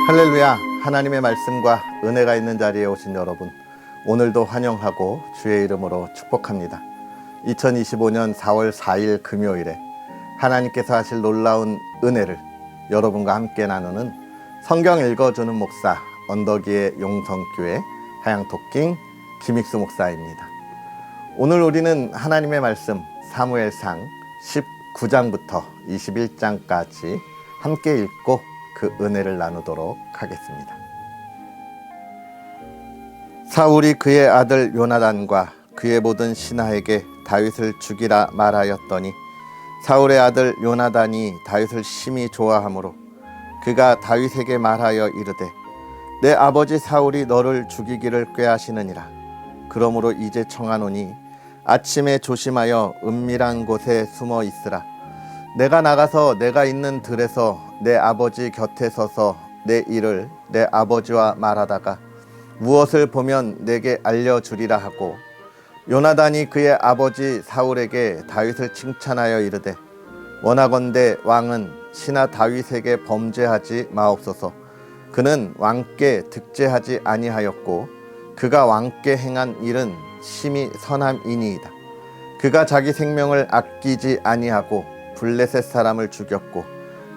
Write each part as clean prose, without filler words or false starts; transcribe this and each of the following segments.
할렐루야. 하나님의 말씀과 은혜가 있는 자리에 오신 여러분, 오늘도 환영하고 주의 이름으로 축복합니다. 2025년 4월 4일 금요일에 하나님께서 하실 놀라운 은혜를 여러분과 함께 나누는 성경 읽어주는 목사 언덕위의 용성교회 하양토킹 김익수 목사입니다. 오늘 우리는 하나님의 말씀 사무엘상 19장부터 21장까지 함께 읽고 그 은혜를 나누도록 하겠습니다. 사울이 그의 아들 요나단과 그의 모든 신하에게 다윗을 죽이라 말하였더니 사울의 아들 요나단이 다윗을 심히 좋아하므로 그가 다윗에게 말하여 이르되 내 아버지 사울이 너를 죽이기를 꾀하시느니라. 그러므로 이제 청하노니 아침에 조심하여 은밀한 곳에 숨어 있으라. 내가 나가서 내가 있는 들에서 내 아버지 곁에 서서 내 일을 내 아버지와 말하다가 무엇을 보면 내게 알려주리라 하고, 요나단이 그의 아버지 사울에게 다윗을 칭찬하여 이르되 원하건대 왕은 신하 다윗에게 범죄하지 마옵소서. 그는 왕께 득죄하지 아니하였고 그가 왕께 행한 일은 심히 선함이니이다. 그가 자기 생명을 아끼지 아니하고 블레셋 사람을 죽였고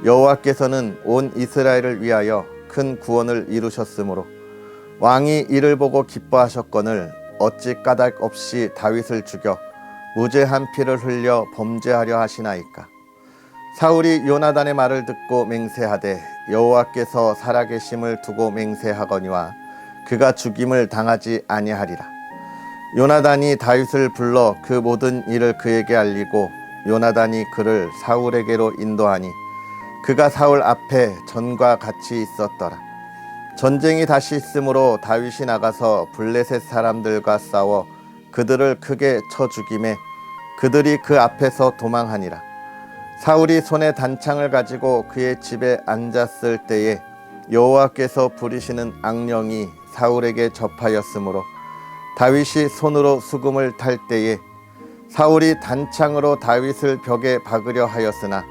여호와께서는 온 이스라엘을 위하여 큰 구원을 이루셨으므로 왕이 이를 보고 기뻐하셨거늘 어찌 까닭 없이 다윗을 죽여 무죄한 피를 흘려 범죄하려 하시나이까. 사울이 요나단의 말을 듣고 맹세하되 여호와께서 살아계심을 두고 맹세하거니와 그가 죽임을 당하지 아니하리라. 요나단이 다윗을 불러 그 모든 일을 그에게 알리고 요나단이 그를 사울에게로 인도하니 그가 사울 앞에 전과 같이 있었더라. 전쟁이 다시 있으므로 다윗이 나가서 블레셋 사람들과 싸워 그들을 크게 쳐 죽이매 그들이 그 앞에서 도망하니라. 사울이 손에 단창을 가지고 그의 집에 앉았을 때에 여호와께서 부리시는 악령이 사울에게 접하였으므로 다윗이 손으로 수금을 탈 때에 사울이 단창으로 다윗을 벽에 박으려 하였으나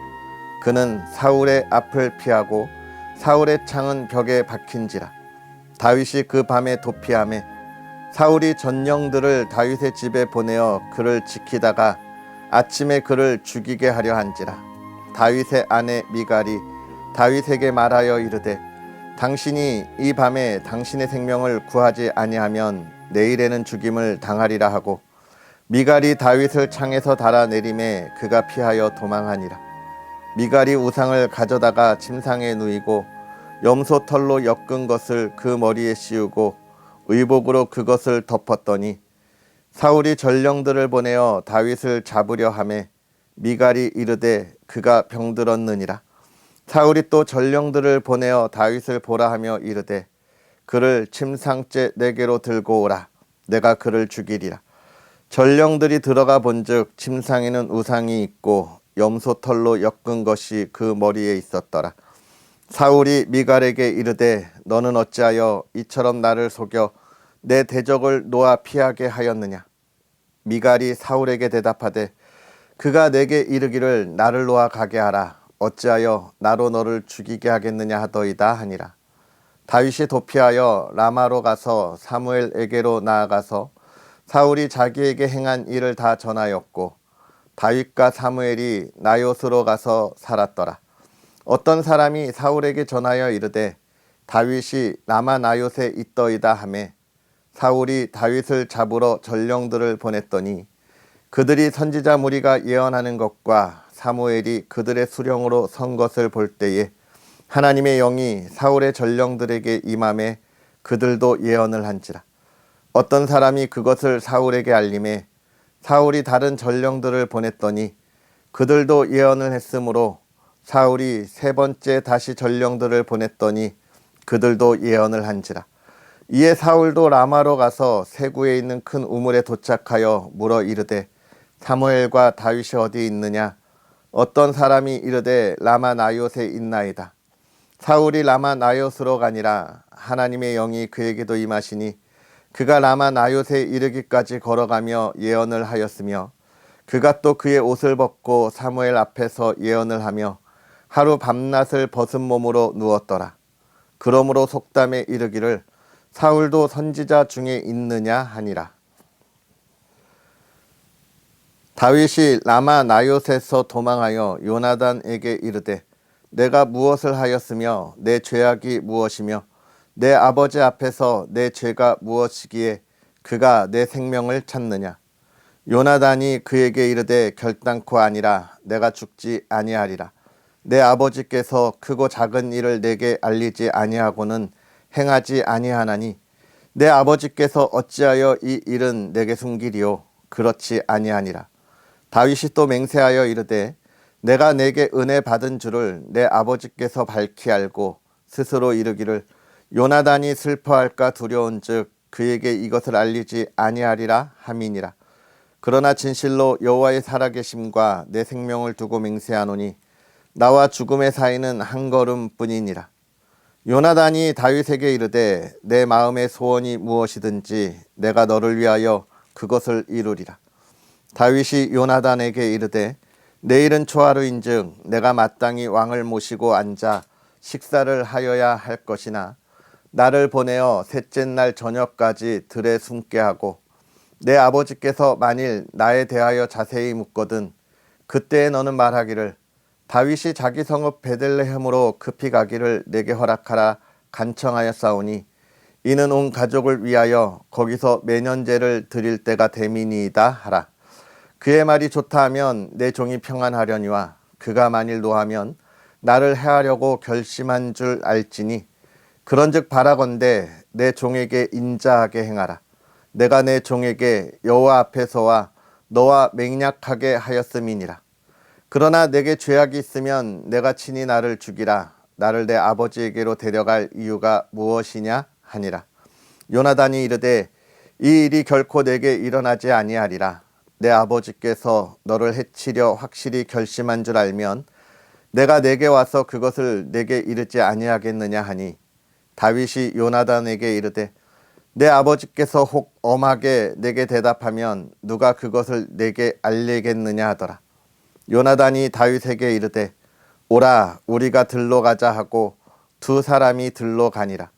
그는 사울의 앞을 피하고 사울의 창은 벽에 박힌지라. 다윗이 그 밤에 도피하매 사울이 전령들을 다윗의 집에 보내어 그를 지키다가 아침에 그를 죽이게 하려 한지라. 다윗의 아내 미갈이 다윗에게 말하여 이르되 당신이 이 밤에 당신의 생명을 구하지 아니하면 내일에는 죽임을 당하리라 하고, 미갈이 다윗을 창에서 달아내림에 그가 피하여 도망하니라. 미갈이 우상을 가져다가 침상에 누이고 염소 털로 엮은 것을 그 머리에 씌우고 의복으로 그것을 덮었더니 사울이 전령들을 보내어 다윗을 잡으려 하매 미갈이 이르되 그가 병들었느니라. 사울이 또 전령들을 보내어 다윗을 보라 하며 이르되 그를 침상째 내게로 들고 오라. 내가 그를 죽이리라. 전령들이 들어가 본즉 침상에는 우상이 있고 염소 털로 엮은 것이 그 머리에 있었더라. 사울이 미갈에게 이르되 너는 어찌하여 이처럼 나를 속여 내 대적을 놓아 피하게 하였느냐. 미갈이 사울에게 대답하되 그가 내게 이르기를 나를 놓아 가게 하라. 어찌하여 나로 너를 죽이게 하겠느냐 하더이다 하니라. 다윗이 도피하여 라마로 가서 사무엘에게로 나아가서 사울이 자기에게 행한 일을 다 전하였고 다윗과 사무엘이 나요스로 가서 살았더라. 어떤 사람이 사울에게 전하여 이르되 다윗이 라마 나요스에 있더이다 하매 사울이 다윗을 잡으러 전령들을 보냈더니 그들이 선지자 무리가 예언하는 것과 사무엘이 그들의 수령으로 선 것을 볼 때에 하나님의 영이 사울의 전령들에게 임함에 그들도 예언을 한지라. 어떤 사람이 그것을 사울에게 알림해 사울이 다른 전령들을 보냈더니 그들도 예언을 했으므로 사울이 세 번째 다시 전령들을 보냈더니 그들도 예언을 한지라. 이에 사울도 라마로 가서 세구에 있는 큰 우물에 도착하여 물어 이르되 사무엘과 다윗이 어디 있느냐. 어떤 사람이 이르되 라마 나요스에 있나이다. 사울이 라마 나요스로 가니라. 하나님의 영이 그에게도 임하시니 그가 라마 나요스에 이르기까지 걸어가며 예언을 하였으며 그가 또 그의 옷을 벗고 사무엘 앞에서 예언을 하며 하루 밤낮을 벗은 몸으로 누웠더라. 그러므로 속담에 이르기를 사울도 선지자 중에 있느냐 하니라. 다윗이 라마 나요셋에서 도망하여 요나단에게 이르되 내가 무엇을 하였으며 내 죄악이 무엇이며 내 아버지 앞에서 내 죄가 무엇이기에 그가 내 생명을 찾느냐. 요나단이 그에게 이르되 결단코 아니라 내가 죽지 아니하리라. 내 아버지께서 크고 작은 일을 내게 알리지 아니하고는 행하지 아니하나니 내 아버지께서 어찌하여 이 일은 내게 숨기리요. 그렇지 아니하니라. 다윗이 또 맹세하여 이르되 내가 내게 은혜 받은 줄을 내 아버지께서 밝히 알고 스스로 이르기를 요나단이 슬퍼할까 두려운즉 그에게 이것을 알리지 아니하리라 함이니라. 그러나 진실로 여호와의 살아계심과 내 생명을 두고 맹세하노니 나와 죽음의 사이는 한 걸음뿐이니라. 요나단이 다윗에게 이르되 내 마음의 소원이 무엇이든지 내가 너를 위하여 그것을 이루리라. 다윗이 요나단에게 이르되 내일은 초하루인즉 내가 마땅히 왕을 모시고 앉아 식사를 하여야 할 것이나 나를 보내어 셋째 날 저녁까지 들에 숨게 하고 내 아버지께서 만일 나에 대하여 자세히 묻거든 그때에 너는 말하기를 다윗이 자기 성읍 베들레헴으로 급히 가기를 내게 허락하라 간청하였사오니 이는 온 가족을 위하여 거기서 매년제를 드릴 때가 됨이니이다 하라. 그의 말이 좋다 하면 내 종이 평안하려니와 그가 만일 노하면 나를 해하려고 결심한 줄 알지니 그런즉 바라건대 내 종에게 인자하게 행하라. 내가 내 종에게 여호와 앞에서와 너와 맹약하게 하였음이니라. 그러나 내게 죄악이 있으면 내가 친히 나를 죽이라. 나를 내 아버지에게로 데려갈 이유가 무엇이냐 하니라. 요나단이 이르되 이 일이 결코 내게 일어나지 아니하리라. 내 아버지께서 너를 해치려 확실히 결심한 줄 알면 내가 내게 와서 그것을 내게 이르지 아니하겠느냐 하니 다윗이 요나단에게 이르되 내 아버지께서 혹 엄하게 내게 대답하면 누가 그것을 내게 알리겠느냐 하더라. 요나단이 다윗에게 이르되 오라 우리가 들로 가자 하고 두 사람이 들로 가니라.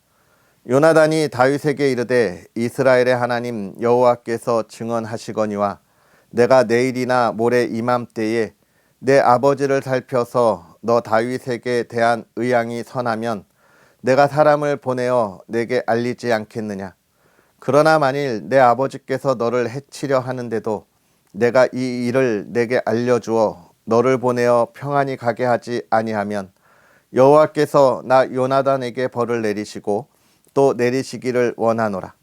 요나단이 다윗에게 이르되 이스라엘의 하나님 여호와께서 증언하시거니와 내가 내일이나 모레 이맘때에 내 아버지를 살펴서 너 다윗에게 대한 의향이 선하면 내가 사람을 보내어 내게 알리지 않겠느냐. 그러나 만일 내 아버지께서 너를 해치려 하는데도 내가 이 일을 내게 알려주어 너를 보내어 평안히 가게 하지 아니하면 여호와께서 나 요나단에게 벌을 내리시고 또 내리시기를 원하노라.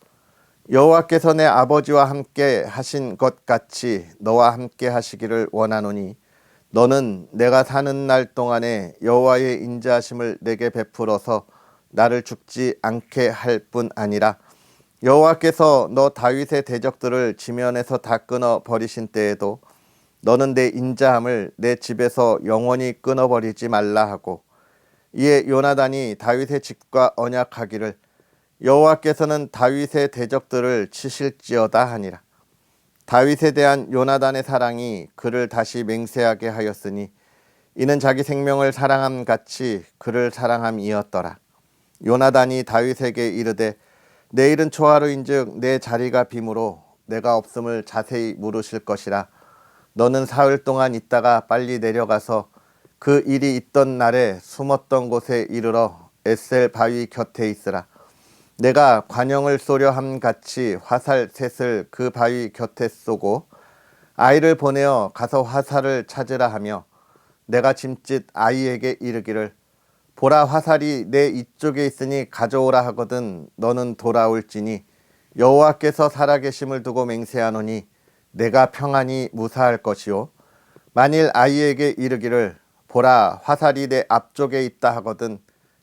여호와께서 내 아버지와 함께 하신 것 같이 너와 함께 하시기를 원하노니 너는 내가 사는 날 동안에 여호와의 인자하심을 내게 베풀어서 나를 죽지 않게 할 뿐 아니라 여호와께서 너 다윗의 대적들을 지면에서 다 끊어 버리신 때에도 너는 내 인자함을 내 집에서 영원히 끊어버리지 말라 하고 이에 요나단이 다윗의 집과 언약하기를 여호와께서는 다윗의 대적들을 치실지어다 하니라. 다윗에 대한 요나단의 사랑이 그를 다시 맹세하게 하였으니 이는 자기 생명을 사랑함 같이 그를 사랑함이었더라. 요나단이 다윗에게 이르되 내일은 초하루인즉 내 자리가 비므로 내가 없음을 자세히 물으실 것이라. 너는 사흘 동안 있다가 빨리 내려가서 그 일이 있던 날에 숨었던 곳에 이르러 에셀 바위 곁에 있으라. 내가 관영을 쏘려 함 같이 화살 셋을 그 바위 곁에 쏘고 아이를 보내어 가서 화살을 찾으라 하며 내가 짐짓 아이에게 이르기를 보라 화살이 내 이쪽에 있으니 가져오라 하거든 너는 돌아올지니 여호와께서 살아계심을 두고 맹세하노니 내가 평안히 무사할 것이요 만일 아이에게 이르기를 보라 화살이 내 앞쪽에 있다 하거든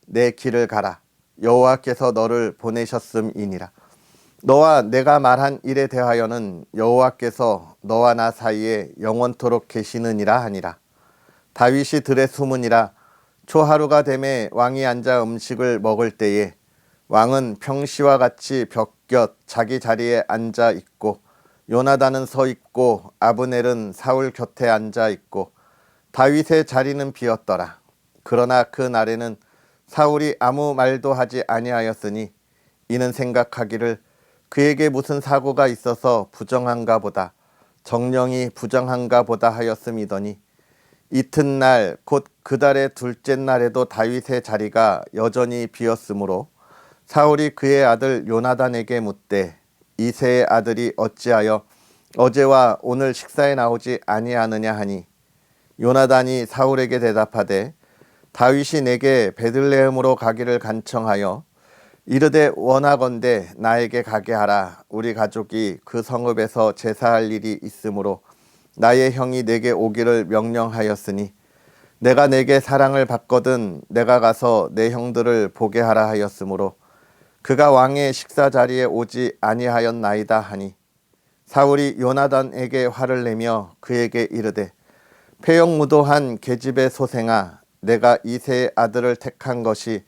내 길을 가라. 여호와께서 너를 보내셨음이니라. 너와 내가 말한 일에 대하여는 여호와께서 너와 나 사이에 영원토록 계시느니라 하니라. 다윗이 들에 숨으니라. 초하루가 되매 왕이 앉아 음식을 먹을 때에 왕은 평시와 같이 벽곁 자기 자리에 앉아 있고 요나단은 서 있고 아브넬은 사울 곁에 앉아 있고 다윗의 자리는 비었더라. 그러나 그 날에는 사울이 아무 말도 하지 아니하였으니 이는 생각하기를 그에게 무슨 사고가 있어서 부정한가 보다 정령이 부정한가 보다 하였음이더니 이튿날 곧 그 달의 둘째 날에도 다윗의 자리가 여전히 비었으므로 사울이 그의 아들 요나단에게 묻되 이새의 아들이 어찌하여 어제와 오늘 식사에 나오지 아니하느냐 하니 요나단이 사울에게 대답하되 다윗이 내게 베들레헴으로 가기를 간청하여 이르되 원하건대 나에게 가게 하라. 우리 가족이 그 성읍에서 제사할 일이 있으므로 나의 형이 내게 오기를 명령하였으니 내가 내게 사랑을 받거든 내가 가서 내 형들을 보게 하라 하였으므로 그가 왕의 식사 자리에 오지 아니하였나이다 하니 사울이 요나단에게 화를 내며 그에게 이르되 패역무도한 계집의 소생아 내가 이새의 아들을 택한 것이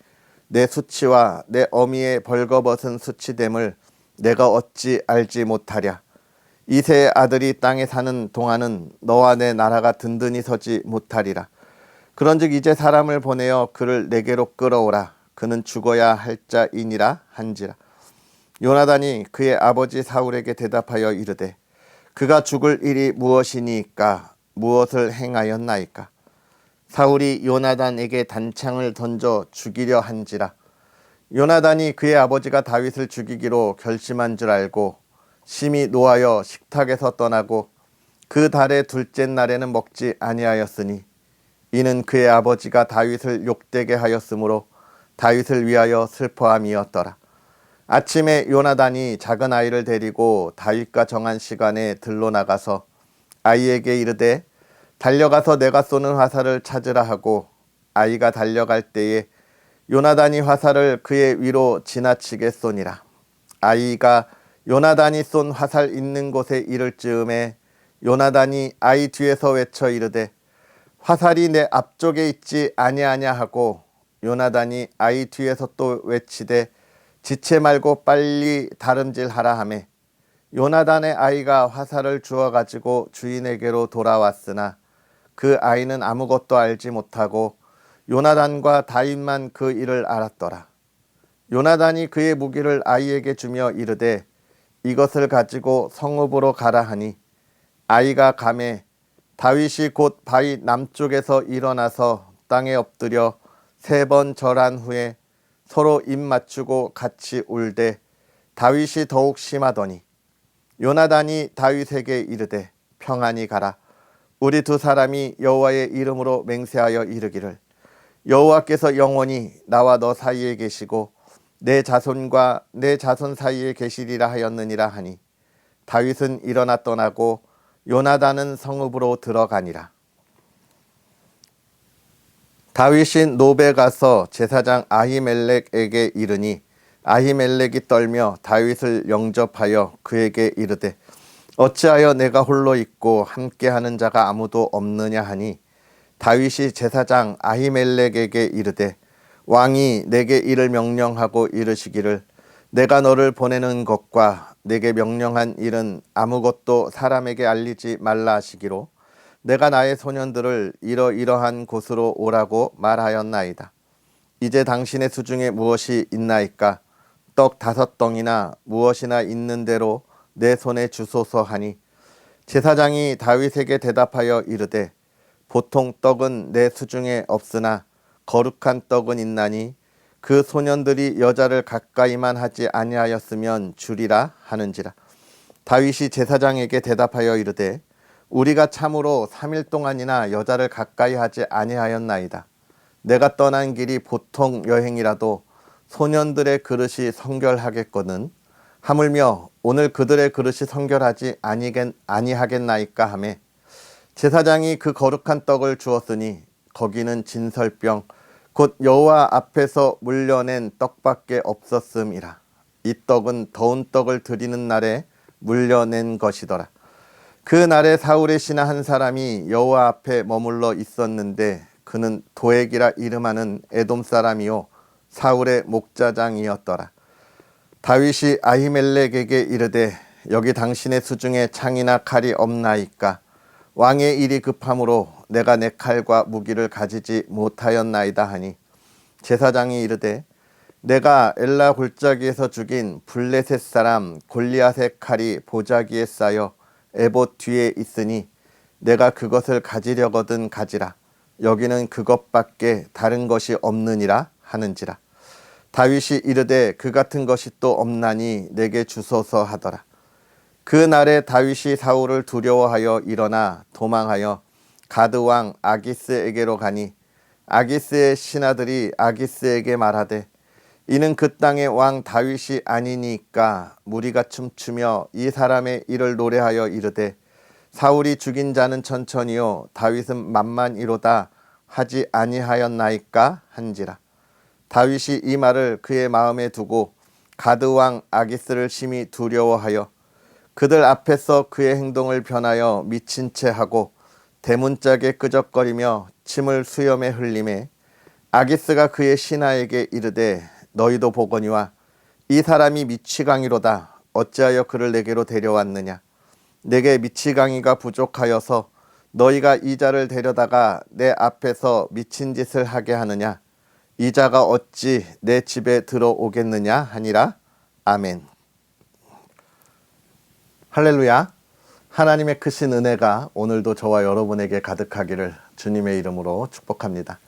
내 수치와 내 어미의 벌거벗은 수치됨을 내가 어찌 알지 못하랴. 이새의 아들이 땅에 사는 동안은 너와 내 나라가 든든히 서지 못하리라. 그런즉 이제 사람을 보내어 그를 내게로 끌어오라. 그는 죽어야 할 자이니라 한지라. 요나단이 그의 아버지 사울에게 대답하여 이르되 그가 죽을 일이 무엇이니까 무엇을 행하였나이까. 사울이 요나단에게 단창을 던져 죽이려 한지라. 요나단이 그의 아버지가 다윗을 죽이기로 결심한 줄 알고 심히 노하여 식탁에서 떠나고 그 달의 둘째 날에는 먹지 아니하였으니 이는 그의 아버지가 다윗을 욕되게 하였으므로 다윗을 위하여 슬퍼함이었더라. 아침에 요나단이 작은 아이를 데리고 다윗과 정한 시간에 들로 나가서 아이에게 이르되 달려가서 내가 쏘는 화살을 찾으라 하고 아이가 달려갈 때에 요나단이 화살을 그의 위로 지나치게 쏘니라. 아이가 요나단이 쏜 화살 있는 곳에 이를 즈음에 요나단이 아이 뒤에서 외쳐 이르되 화살이 내 앞쪽에 있지 아니하냐 하고 요나단이 아이 뒤에서 또 외치되 지체 말고 빨리 다름질하라 하매 요나단의 아이가 화살을 주워 가지고 주인에게로 돌아왔으나 그 아이는 아무것도 알지 못하고 요나단과 다윗만 그 일을 알았더라. 요나단이 그의 무기를 아이에게 주며 이르되 이것을 가지고 성읍으로 가라 하니 아이가 가매 다윗이 곧 바위 남쪽에서 일어나서 땅에 엎드려 3번 절한 후에 서로 입 맞추고 같이 울되 다윗이 더욱 심하더니 요나단이 다윗에게 이르되 평안히 가라. 우리 두 사람이 여호와의 이름으로 맹세하여 이르기를 여호와께서 영원히 나와 너 사이에 계시고 내 자손과 내 자손 사이에 계시리라 하였느니라 하니 다윗은 일어나 떠나고 요나단은 성읍으로 들어가니라. 다윗이 노베 가서 제사장 아히멜렉에게 이르니 아히멜렉이 떨며 다윗을 영접하여 그에게 이르되 어찌하여 내가 홀로 있고 함께하는 자가 아무도 없느냐 하니 다윗이 제사장 아히멜렉에게 이르되 왕이 내게 이를 명령하고 이르시기를 내가 너를 보내는 것과 내게 명령한 일은 아무것도 사람에게 알리지 말라 하시기로 내가 나의 소년들을 이러이러한 곳으로 오라고 말하였나이다. 이제 당신의 수중에 무엇이 있나이까? 떡 5덩이나 무엇이나 있는 대로 내 손에 주소서 하니 제사장이 다윗에게 대답하여 이르되 보통 떡은 내 수중에 없으나 거룩한 떡은 있나니 그 소년들이 여자를 가까이만 하지 아니하였으면 주리라 하는지라. 다윗이 제사장에게 대답하여 이르되 우리가 참으로 3일 동안이나 여자를 가까이 하지 아니하였나이다. 내가 떠난 길이 보통 여행이라도 소년들의 그릇이 성결하겠거든 하물며 오늘 그들의 그릇이 성결하지 아니하겠나이까 하매 제사장이 그 거룩한 떡을 주었으니 거기는 진설병 곧 여호와 앞에서 물려낸 떡밖에 없었음이라. 이 떡은 더운 떡을 드리는 날에 물려낸 것이더라. 그 날에 사울의 신하 한 사람이 여호와 앞에 머물러 있었는데 그는 도액이라 이름하는 에돔 사람이요 사울의 목자장이었더라. 다윗이 아히멜렉에게 이르되 여기 당신의 수중에 창이나 칼이 없나이까? 왕의 일이 급함으로 내가 내 칼과 무기를 가지지 못하였나이다 하니 제사장이 이르되 내가 엘라 골짜기에서 죽인 블레셋 사람 골리앗의 칼이 보자기에 쌓여 에봇 뒤에 있으니 내가 그것을 가지려거든 가지라. 여기는 그것밖에 다른 것이 없느니라 하는지라. 다윗이 이르되 그 같은 것이 또 없나니 내게 주소서 하더라. 그 날에 다윗이 사울을 두려워하여 일어나 도망하여 가드 왕 아기스에게로 가니 아기스의 신하들이 아기스에게 말하되 이는 그 땅의 왕 다윗이 아니니까 무리가 춤추며 이 사람의 일을 노래하여 이르되 사울이 죽인 자는 천천히요 다윗은 만만이로다 하지 아니하였나이까 한지라. 다윗이 이 말을 그의 마음에 두고 가드 왕 아기스를 심히 두려워하여 그들 앞에서 그의 행동을 변하여 미친 채 하고 대문짝에 끄적거리며 침을 수염에 흘리매 아기스가 그의 신하에게 이르되 너희도 보거니와 이 사람이 미치광이로다. 어찌하여 그를 내게로 데려왔느냐. 내게 미치광이가 부족하여서 너희가 이 자를 데려다가 내 앞에서 미친 짓을 하게 하느냐. 이 자가 어찌 내 집에 들어오겠느냐 하니라. 아멘. 할렐루야. 하나님의 크신 은혜가 오늘도 저와 여러분에게 가득하기를 주님의 이름으로 축복합니다.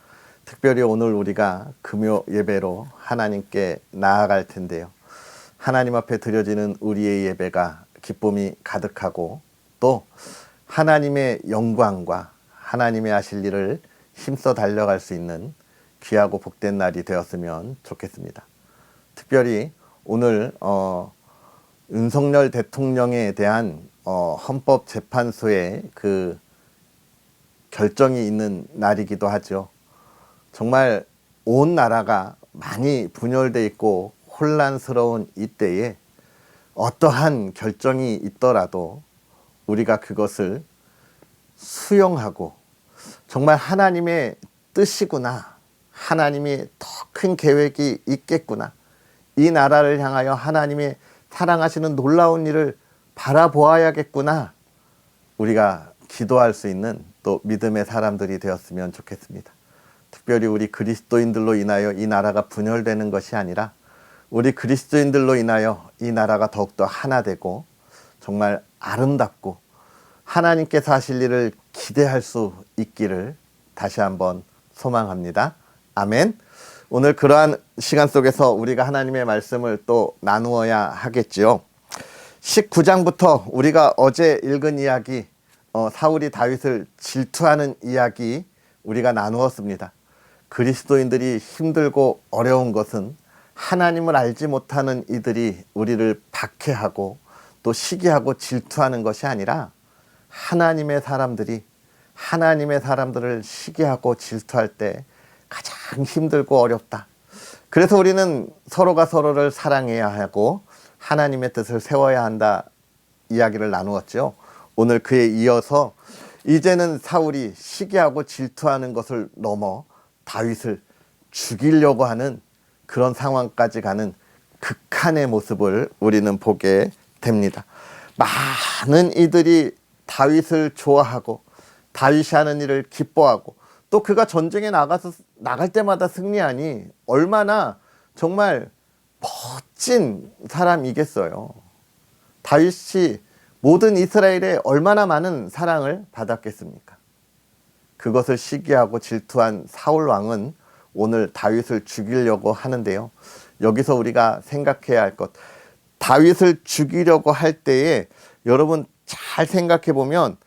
특별히 오늘 우리가 금요 예배로 하나님께 나아갈 텐데요. 하나님 앞에 드려지는 우리의 예배가 기쁨이 가득하고 또 하나님의 영광과 하나님의 하실 일을 힘써 달려갈 수 있는 귀하고 복된 날이 되었으면 좋겠습니다. 특별히 오늘 윤석열 대통령에 대한 헌법재판소의 그 결정이 있는 날이기도 하죠. 정말 온 나라가 많이 분열돼 있고 혼란스러운 이때에 어떠한 결정이 있더라도 우리가 그것을 수용하고 정말 하나님의 뜻이구나, 하나님이 더 큰 계획이 있겠구나, 이 나라를 향하여 하나님의 사랑하시는 놀라운 일을 바라보아야겠구나, 우리가 기도할 수 있는 또 믿음의 사람들이 되었으면 좋겠습니다. 특별히 우리 그리스도인들로 인하여 이 나라가 분열되는 것이 아니라 우리 그리스도인들로 인하여 이 나라가 더욱더 하나 되고 정말 아름답고 하나님께서 하실 일을 기대할 수 있기를 다시 한번 소망합니다. 아멘. 오늘 그러한 시간 속에서 우리가 하나님의 말씀을 또 나누어야 하겠지요. 19장부터 우리가 어제 읽은 이야기, 사울이 다윗을 질투하는 이야기 우리가 나누었습니다. 그리스도인들이 힘들고 어려운 것은 하나님을 알지 못하는 이들이 우리를 박해하고 또 시기하고 질투하는 것이 아니라 하나님의 사람들이 하나님의 사람들을 시기하고 질투할 때 가장 힘들고 어렵다. 그래서 우리는 서로가 서로를 사랑해야 하고 하나님의 뜻을 세워야 한다 이야기를 나누었죠. 오늘 그에 이어서 이제는 사울이 시기하고 질투하는 것을 넘어 다윗을 죽이려고 하는 그런 상황까지 가는 극한의 모습을 우리는 보게 됩니다. 많은 이들이 다윗을 좋아하고 다윗이 하는 일을 기뻐하고 또 그가 전쟁에 나갈 때마다 승리하니 얼마나 정말 멋진 사람이겠어요. 다윗이 모든 이스라엘에 얼마나 많은 사랑을 받았겠습니까? 그것을 시기하고 질투한 사울 왕은 오늘 다윗을 죽이려고 하는데요. 여기서 우리가 생각해야 할 것, 다윗을 죽이려고 할 때에 여러분 잘 생각해 보면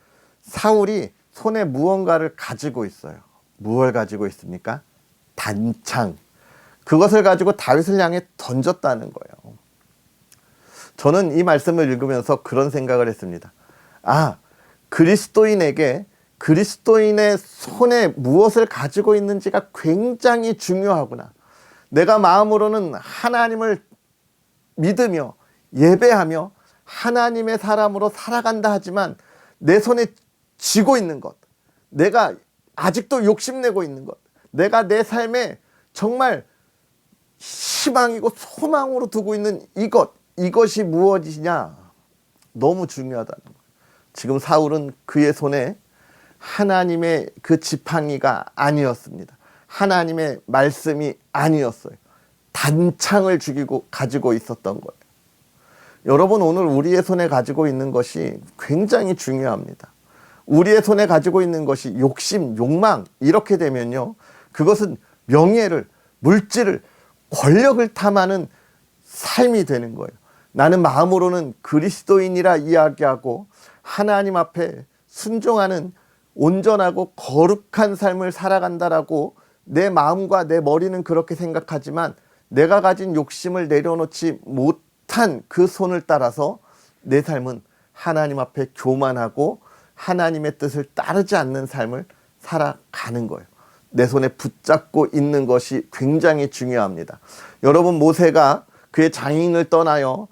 사울이 손에 무언가를 가지고 있어요. 무엇을 가지고 있습니까? 단창. 그것을 가지고 다윗을 향해 던졌다는 거예요. 저는 이 말씀을 읽으면서 그런 생각을 했습니다. 아, 그리스도인에게 그리스도인의 손에 무엇을 가지고 있는지가 굉장히 중요하구나. 내가 마음으로는 하나님을 믿으며 예배하며 하나님의 사람으로 살아간다 하지만 내 손에 쥐고 있는 것, 내가 아직도 욕심내고 있는 것, 내가 내 삶에 정말 희망이고 소망으로 두고 있는 이것이 무엇이냐, 너무 중요하다는 거예요. 지금 사울은 그의 손에 하나님의 그 지팡이가 아니었습니다. 하나님의 말씀이 아니었어요. 단창을 가지고 있었던 거예요. 여러분, 오늘 우리의 손에 가지고 있는 것이 굉장히 중요합니다. 우리의 손에 가지고 있는 것이 욕심, 욕망 이렇게 되면요, 그것은 명예를, 물질을, 권력을 탐하는 삶이 되는 거예요. 나는 마음으로는 그리스도인이라 이야기하고 하나님 앞에 순종하는 온전하고 거룩한 삶을 살아간다라고 내 마음과 내 머리는 그렇게 생각하지만 내가 가진 욕심을 내려놓지 못한 그 손을 따라서 내 삶은 하나님 앞에 교만하고 하나님의 뜻을 따르지 않는 삶을 살아가는 거예요. 내 손에 붙잡고 있는 것이 굉장히 중요합니다. 여러분, 모세가 그의 장인을 떠나요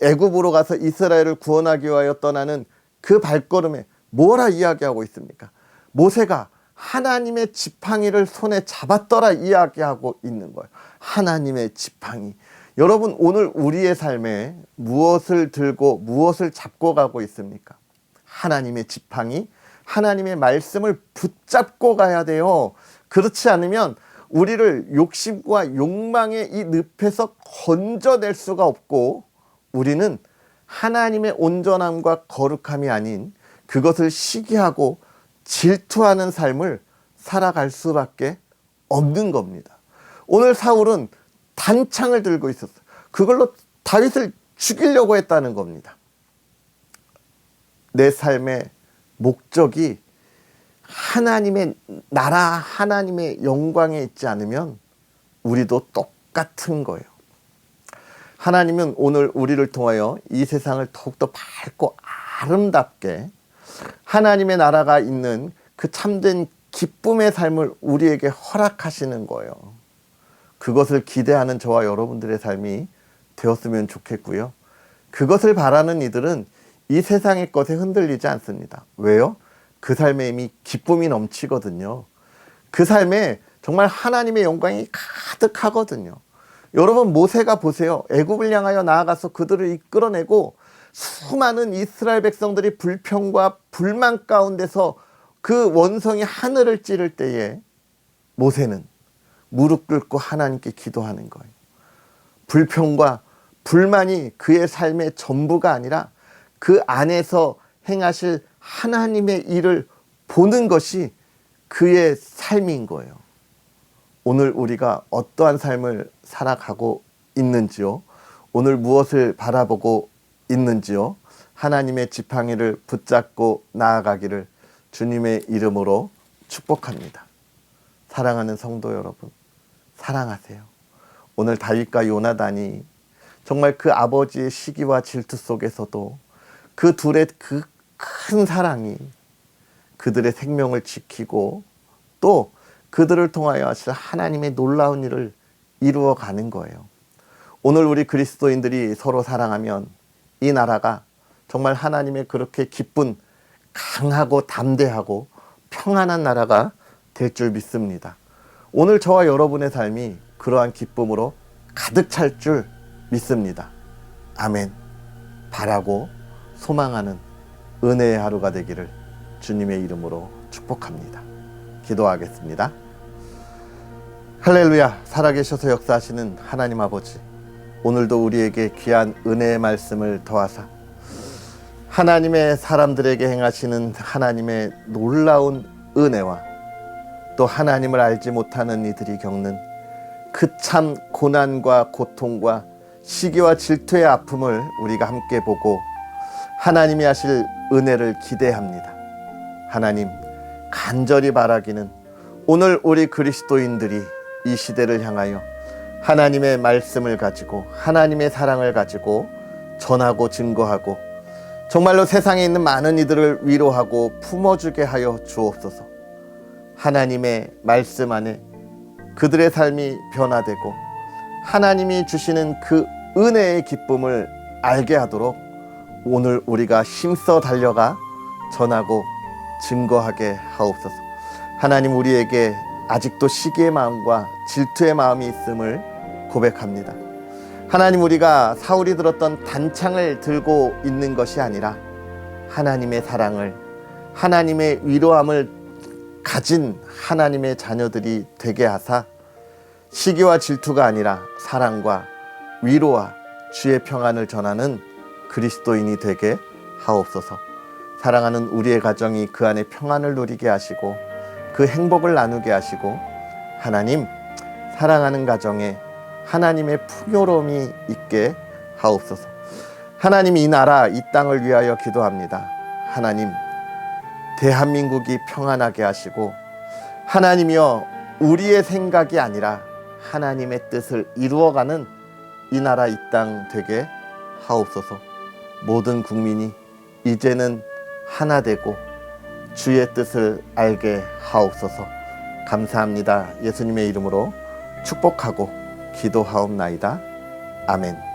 애굽으로 가서 이스라엘을 구원하기 위하여 떠나는 그 발걸음에 뭐라 이야기하고 있습니까? 모세가 하나님의 지팡이를 손에 잡았더라 이야기하고 있는 거예요. 하나님의 지팡이. 여러분, 오늘 우리의 삶에 무엇을 들고 무엇을 잡고 가고 있습니까? 하나님의 지팡이, 하나님의 말씀을 붙잡고 가야 돼요. 그렇지 않으면 우리를 욕심과 욕망의 이 늪에서 건져낼 수가 없고, 우리는 하나님의 온전함과 거룩함이 아닌 그것을 시기하고 질투하는 삶을 살아갈 수밖에 없는 겁니다. 오늘 사울은 단창을 들고 있었어요. 그걸로 다윗을 죽이려고 했다는 겁니다. 내 삶의 목적이 하나님의 나라, 하나님의 영광에 있지 않으면 우리도 똑같은 거예요. 하나님은 오늘 우리를 통하여 이 세상을 더욱더 밝고 아름답게 하나님의 나라가 있는 그 참된 기쁨의 삶을 우리에게 허락하시는 거예요. 그것을 기대하는 저와 여러분들의 삶이 되었으면 좋겠고요. 그것을 바라는 이들은 이 세상의 것에 흔들리지 않습니다. 왜요? 그 삶에 이미 기쁨이 넘치거든요. 그 삶에 정말 하나님의 영광이 가득하거든요. 여러분, 모세가 보세요. 애굽을 향하여 나아가서 그들을 이끌어내고 수많은 이스라엘 백성들이 불평과 불만 가운데서 그 원성이 하늘을 찌를 때에 모세는 무릎 꿇고 하나님께 기도하는 거예요. 불평과 불만이 그의 삶의 전부가 아니라 그 안에서 행하실 하나님의 일을 보는 것이 그의 삶인 거예요. 오늘 우리가 어떠한 삶을 살아가고 있는지요? 오늘 무엇을 바라보고 있는지요? 하나님의 지팡이를 붙잡고 나아가기를 주님의 이름으로 축복합니다. 사랑하는 성도 여러분, 사랑하세요. 오늘 다윗과 요나단이 정말 그 아버지의 시기와 질투 속에서도 그 둘의 그 큰 사랑이 그들의 생명을 지키고 또 그들을 통하여 하실 하나님의 놀라운 일을 이루어가는 거예요. 오늘 우리 그리스도인들이 서로 사랑하면 이 나라가 정말 하나님의 그렇게 기쁜 강하고 담대하고 평안한 나라가 될 줄 믿습니다. 오늘 저와 여러분의 삶이 그러한 기쁨으로 가득 찰 줄 믿습니다. 아멘. 바라고 소망하는 은혜의 하루가 되기를 주님의 이름으로 축복합니다. 기도하겠습니다. 할렐루야. 살아계셔서 역사하시는 하나님 아버지, 오늘도 우리에게 귀한 은혜의 말씀을 더하사 하나님의 사람들에게 행하시는 하나님의 놀라운 은혜와 또 하나님을 알지 못하는 이들이 겪는 그 참 고난과 고통과 시기와 질투의 아픔을 우리가 함께 보고 하나님이 하실 은혜를 기대합니다. 하나님, 간절히 바라기는 오늘 우리 그리스도인들이 이 시대를 향하여 하나님의 말씀을 가지고 하나님의 사랑을 가지고 전하고 증거하고 정말로 세상에 있는 많은 이들을 위로하고 품어주게 하여 주옵소서. 하나님의 말씀 안에 그들의 삶이 변화되고 하나님이 주시는 그 은혜의 기쁨을 알게 하도록 오늘 우리가 힘써 달려가 전하고 증거하게 하옵소서. 하나님, 우리에게 아직도 시기의 마음과 질투의 마음이 있음을 고백합니다. 하나님, 우리가 사울이 들었던 단창을 들고 있는 것이 아니라 하나님의 사랑을, 하나님의 위로함을 가진 하나님의 자녀들이 되게 하사 시기와 질투가 아니라 사랑과 위로와 주의 평안을 전하는 그리스도인이 되게 하옵소서. 사랑하는 우리의 가정이 그 안에 평안을 누리게 하시고 그 행복을 나누게 하시고 하나님, 사랑하는 가정에 하나님의 풍요로움이 있게 하옵소서. 하나님, 이 나라 이 땅을 위하여 기도합니다. 하나님, 대한민국이 평안하게 하시고 하나님이여, 우리의 생각이 아니라 하나님의 뜻을 이루어가는 이 나라 이 땅 되게 하옵소서. 모든 국민이 이제는 하나 되고 주의 뜻을 알게 하옵소서. 감사합니다. 예수님의 이름으로 축복하고 기도하옵나이다. 아멘.